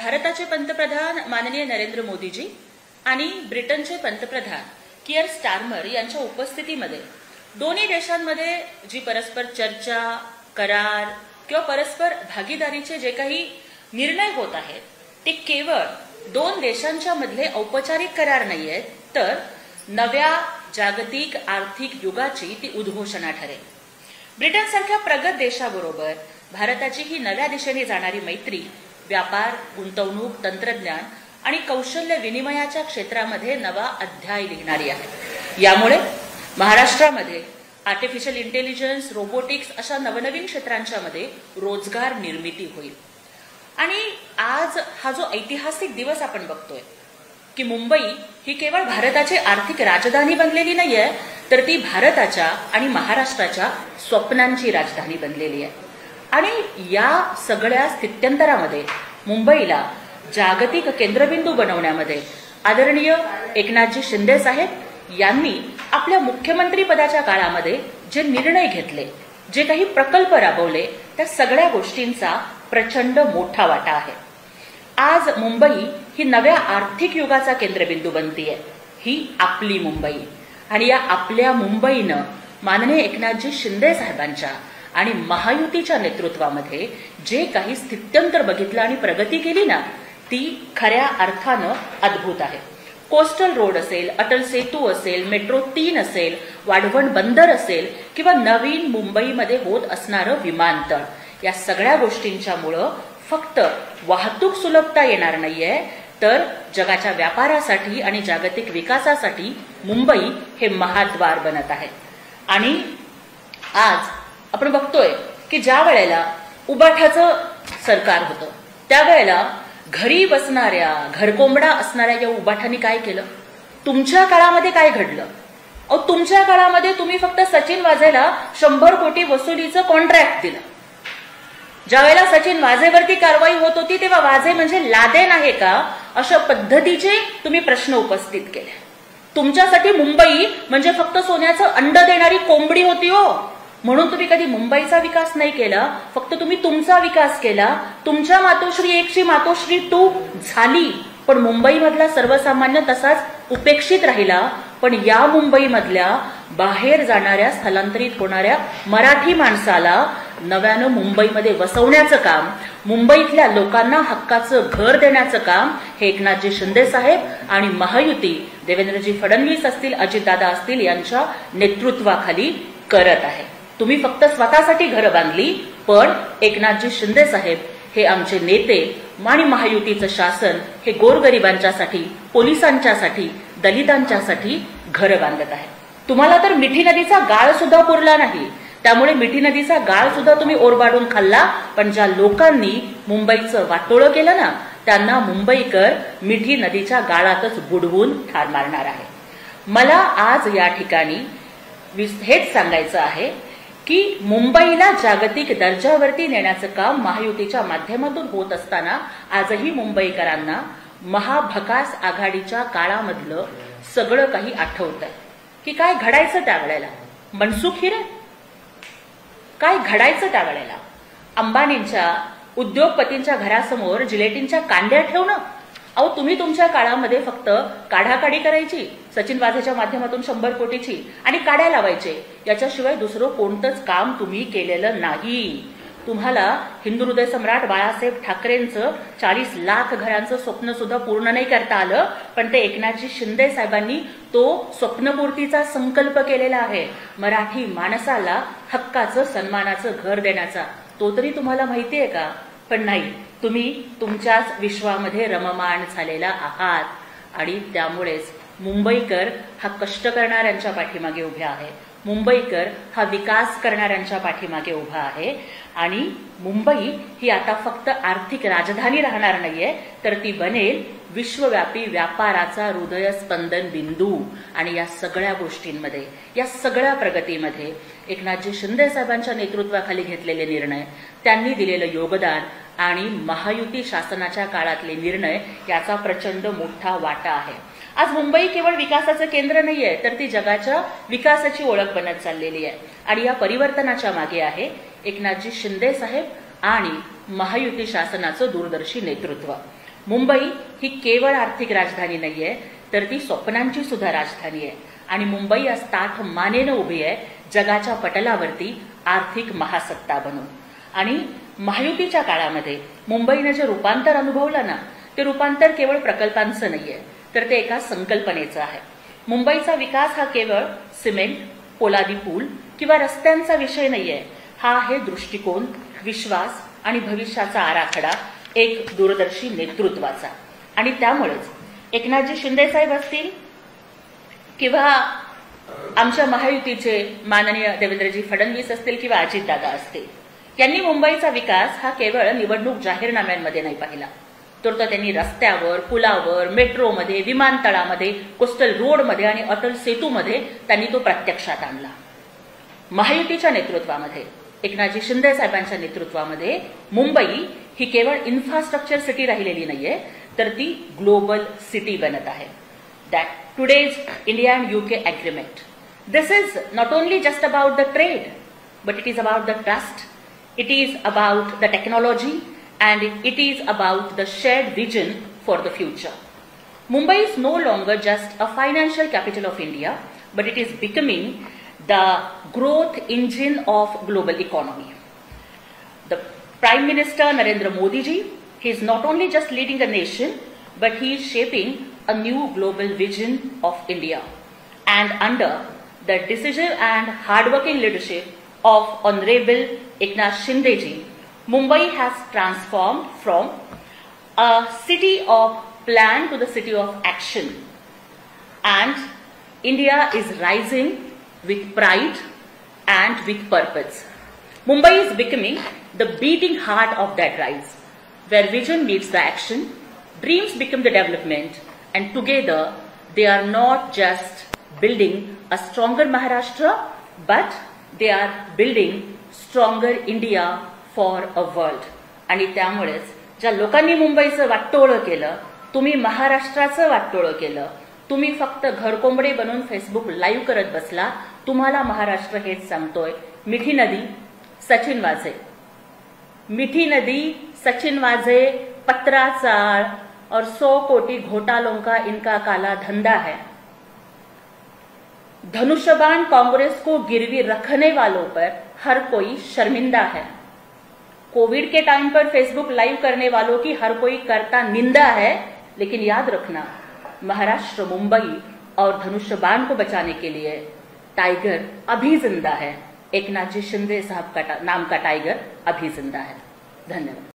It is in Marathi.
भारताचे पंतप्रधान माननीय नरेंद्र मोदीजी आणि ब्रिटनचे पंतप्रधान कियर स्टारमर यांच्या उपस्थितीमध्ये दोन्ही देशांमध्ये जी परस्पर चर्चा, करार किंवा परस्पर भागीदारीचे जे काही निर्णय होत आहेत ते केवळ दोन देशांच्या मधले औपचारिक करार नाही आहेत, तर नव्या जागतिक आर्थिक युगाची ती उद्घोषणा ठरेल। ब्रिटनसारख्या प्रगत देशाबरोबर भारताची ही नव्या दिशेने जाणारी मैत्री व्यापार, गुंतवणूक, तंत्रज्ञान आणि कौशल्य विनिमयाच्या क्षेत्रामध्ये नवा अध्याय लिहिणारी आहे। यामुळे महाराष्ट्रामध्ये आर्टिफिशियल इंटेलिजन्स, रोबोटिक्स अशा नवनवीन क्षेत्रांच्या मध्ये रोजगार निर्मिती होईल। आणि आज हा जो ऐतिहासिक दिवस आपण बघतोय की मुंबई ही केवळ भारताची आर्थिक राजधानी बनलेली नाहीये, तर ती भारताच्या आणि महाराष्ट्राच्या स्वप्नांची राजधानी बनलेली आहे। आणि या सगळ्या स्थित्यंतरामध्ये मुंबईला जागतिक केंद्रबिंदू बनवण्यामध्ये आदरणीय एकनाथजी शिंदे साहेब यांनी आपल्या मुख्यमंत्री पदाच्या काळामध्ये जे निर्णय घेतले, जे काही प्रकल्प राबवले, त्या सगळ्या गोष्टींचा प्रचंड मोठा वाटा आहे। आज मुंबई ही नव्या आर्थिक युगाचा केंद्रबिंदू बनतीये। ही आपली मुंबई आणि या आपल्या मुंबईनं माननीय एकनाथजी शिंदे साहेबांच्या आणि महायुतीच्या नेतृत्वामध्ये जे काही स्थित्यंतर बघितलं आणि प्रगती केली ना, ती खऱ्या अर्थानं अद्भुत आहे। कोस्टल रोड असेल, अटल सेतू असेल, मेट्रो 3 असेल, वाढवण बंदर असेल किंवा नवीन मुंबईमध्ये होत असणारं विमानतळ, या सगळ्या गोष्टींच्यामुळं फक्त वाहतूक सुलभता येणार नाहीये, तर जगाच्या व्यापारासाठी आणि जागतिक विकासासाठी मुंबई हे महाद्वार बनत आहे। आणि आज आपण बघतोय की ज्या वेळेला उबाठाचं सरकार होतं त्यावेळेला घरी बसणाऱ्या, घरकोंबडा असणाऱ्या या उबाठांनी काय केलं? तुमच्या काळामध्ये काय घडलं? तुमच्या काळामध्ये तुम्ही फक्त सचिन वाझेला 100 कोटी वसुलीचं कॉन्ट्रॅक्ट दिलं। ज्या वेळेला सचिन वाझेवरती कारवाई होत होती तेव्हा वाझे म्हणजे लादेन आहे का, अशा पद्धतीचे तुम्ही प्रश्न उपस्थित केले। तुमच्यासाठी मुंबई म्हणजे फक्त सोन्याचं अंड देणारी कोंबडी होती हो, म्हणून तुम्ही कधी मुंबईचा विकास नाही केला, फक्त तुम्ही तुमचा विकास केला। तुमच्या मातोश्री 1 ची मातोश्री 2 झाली, पण मुंबईमधला सर्वसामान्य तसाच उपेक्षित राहिला। पण या मुंबईमधल्या बाहेर जाणाऱ्या, स्थलांतरित होणाऱ्या मराठी माणसाला नव्यानं मुंबईमध्ये वसवण्याचं काम, मुंबईतल्या लोकांना हक्काचं घर देण्याचं काम हे एकनाथजी शिंदे साहेब आणि महायुती देवेंद्रजी फडणवीस असतील, अजितदादा असतील यांच्या नेतृत्वाखाली करत आहे। तुम्ही फक्त स्वतःसाठी घरं बांधली, पण एकनाथजी शिंदे साहेब हे आमचे नेते आणि महायुतीचं शासन हे गोरगरिबांच्यासाठी, पोलिसांच्यासाठी, दलितांच्यासाठी घरं बांधत आहे। तुम्हाला तर मिठी नदीचा गाळ सुद्धा पुरला नाही, त्यामुळे मिठी नदीचा गाळ सुद्धा तुम्ही ओरबाडून खाल्ला। पण ज्या लोकांनी मुंबईचं वाटोळं केलं ना, त्यांना मुंबईकर मिठी नदीच्या गाळातच बुडवून ठार मारणार आहे। मला आज या ठिकाणी हेच सांगायचं आहे की मुंबईला जागतिक दर्जावरती नेण्याचं काम महायुतीच्या माध्यमातून होत असताना आजही मुंबईकरांना महाभकास आघाडीच्या काळामधलं सगळं काही आठवतंय की काय घडायचं त्यावेळेला। मनसुख हिरे काय घडायचं त्यावेळेला? अंबानींच्या, उद्योगपतींच्या घरासमोर जिलेटिनच्या कांड्या ठेवणं? तुम्ही तुमच्या काळामध्ये फक्त काढाकाढी करायची, सचिन वाझेच्या माध्यमातून 100 कोटीची, आणि काड्या लावायचे, याच्याशिवाय दुसरं कोणतंच काम तुम्ही केलेलं नाही। तुम्हाला हिंदू हृदय सम्राट बाळासाहेब ठाकरेंचं 40 लाख घरांचं स्वप्न सुद्धा पूर्ण नाही करता आलं, पण ते एकनाथजी शिंदे साहेबांनी तो स्वप्नपूर्तीचा संकल्प केलेला आहे। मराठी माणसाला हक्काचं, सन्मानाचं घर देण्याचा, तो तरी तुम्हाला माहितीये का? पण नाही, तुम्ही तुमच्याच विश्वामध्ये रममाण झालेला आहात। आणि त्यामुळेच मुंबईकर हा कष्ट करणाऱ्यांच्या पाठीमागे उभा आहे, मुंबईकर हा विकास करणाऱ्यांच्या पाठीमागे उभा आहे। आणि मुंबई ही आता फक्त आर्थिक राजधानी राहणार नाहीये, तर ती बनेल विश्वव्यापी व्यापाराचा हृदयस्पंदन बिंदू। आणि या सगळ्या गोष्टींमध्ये, या सगळ्या प्रगतीमध्ये एकनाथजी शिंदे साहेबांच्या नेतृत्वाखाली घेतलेले निर्णय, त्यांनी दिलेलं योगदान आणि महायुती शासनाच्या काळातले निर्णय याचा प्रचंड मोठा वाटा आहे। आज मुंबई केवळ विकासाचं केंद्र नाहीये, तर ती जगाच्या विकासाची ओळख बनत चाललेली आहे। आणि या परिवर्तनाच्या मागे आहे एकनाथजी शिंदे साहेब आणि महायुती शासनाचं दूरदर्शी नेतृत्व। मुंबई ही केवळ आर्थिक राजधानी नाहीये, तर ती स्वप्नांची सुद्धा राजधानी आहे. आणि मुंबई आज ताठ मानेनं उभी आहे जगाच्या पटलावरती आर्थिक महासत्ता बनून. आणि महायुतीच्या काळामध्ये मुंबईनं जे रूपांतर अनुभवलं ना, ते रूपांतर केवळ प्रकल्पांचं नाहीये, तर ते एका संकल्पनेचं आहे. मुंबईचा विकास हा केवळ सिमेंट, पोलादी पूल किंवा रस्त्यांचा विषय नाहीये. हा आहे दृष्टिकोन, विश्वास आणि भविष्याचा आराखडा, एक दूरदर्शी नेतृत्वाचा. आणि त्यामुळेच एकनाथजी शिंदे साहेब असतील किंवा आमच्या महायुतीचे माननीय देवेंद्रजी फडणवीस असतील किंवा अजितदादा असतील, यांनी मुंबईचा विकास हा केवळ निवडणूक जाहीरनाम्यांमध्ये नाही पाहिला, तर तो त्यांनी रस्त्यावर, पुलावर, मेट्रोमध्ये, विमानतळामध्ये, कोस्टल रोडमध्ये आणि अटल सेतूमध्ये त्यांनी तो प्रत्यक्षात आणला. महायुतीच्या नेतृत्वामध्ये, एकनाथजी शिंदे साहेबांच्या नेतृत्वामध्ये मुंबई ही केवळ इन्फ्रास्ट्रक्चर सिटी राहिलेली नाहीये, तर ती ग्लोबल सिटी बनत आहे. That today's India and UK agreement. This is not only just about the trade, but it is about the trust, it is about the technology, and it is about the shared vision for the future. Mumbai is no longer just a financial capital of India, but it is becoming the growth engine of global economy. The Prime Minister Narendra Modi ji, he is not only just leading a nation, but he is shaping a new global vision of India. And under the decisive and hardworking leadership of Honorable Eknath Shinde ji, Mumbai has transformed from a city of plan to the city of action. And India is rising with pride and with purpose. Mumbai is becoming the beating heart of that rise, where vision meets the action, dreams become the development, and together they are not just building a stronger Maharashtra, but they are building stronger India for a world. आणि त्यामुळेच ज्या लोकांनी मुंबईचं वाटोळं केलं, तुम्ही महाराष्ट्राचं वाटोळं केलं, तुम्ही फक्त घरकोंबडे बनून फेसबुक लाईव्ह करत बसला, तुम्हाला महाराष्ट्र हेच सांगतोय, मिठी नदी सचिन वाझे, मिठी नदी सचिन वाझे, पत्रा चाळ और 100 कोटी घोटालों का इनका काला धंधा है. धनुष्यबाण कांग्रेस को गिरवी रखने वालों पर हर कोई शर्मिंदा है. कोविड के टाइम पर फेसबुक लाइव करने वालों की हर कोई करता निंदा है, लेकिन याद रखना, महाराष्ट्र, मुंबई और धनुष्यबाण को बचाने के लिए टाइगर अभी जिंदा है. एकनाथ जी शिंदे साहब का नाम का टाइगर अभी जिंदा है. धन्यवाद.